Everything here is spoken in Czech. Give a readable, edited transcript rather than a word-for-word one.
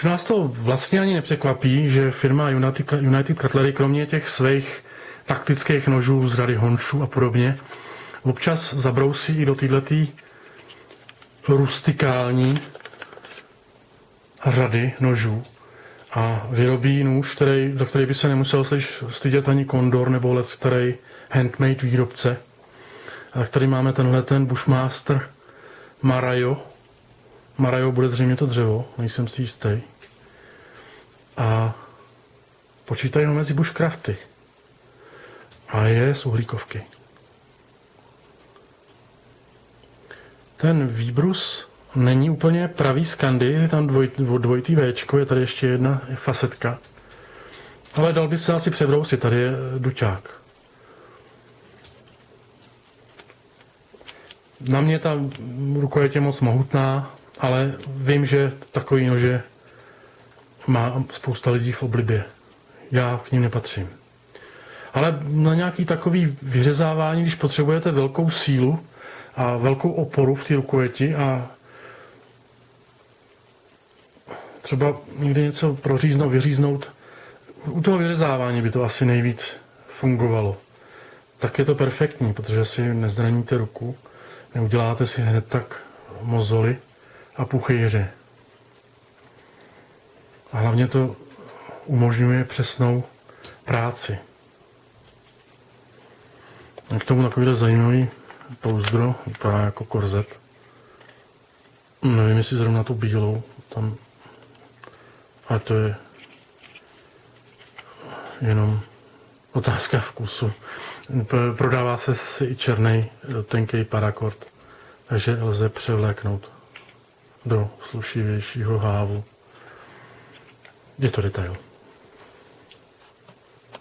Už nás to vlastně ani nepřekvapí, že firma United Cutlery kromě těch svých taktických nožů z řady Honshu a podobně občas zabrousí i do této rustikální řady nožů a vyrobí nůž, do který by se nemusel stydět ani Condor nebo který handmade výrobce. A tady máme ten Bushmaster Marajo. Marajo bude zřejmě to dřevo, nejsem si jistý. A počítají ho mezi bushcrafty. A je z uhlíkovky. Ten výbrus není úplně pravý Scandi, je tam dvojitý Včko, je tady ještě jedna fasetka. Ale dal by se asi přebrousit, tady je duťák. Na mě ta rukojeť je moc mohutná, ale vím, že takový nože má spousta lidí v oblibě. Já k ním nepatřím. Ale na nějaký takový vyřezávání, když potřebujete velkou sílu a velkou oporu v té rukojeti a třeba někdy něco proříznout, vyříznout, u toho vyřezávání by to asi nejvíc fungovalo. Tak je to perfektní, protože si nezraníte ruku, neuděláte si hned tak mozoly a puchýře. A hlavně to umožňuje přesnou práci. A k tomu takovýhle zajímavý pouzdro, vypadá jako korzet. Nevím, jestli zrovna tu bílou, tam, ale to je jenom otázka vkusu. Prodává se si i černý tenký parakord, takže lze převléknout do slušivějšího hávu. Je to detail.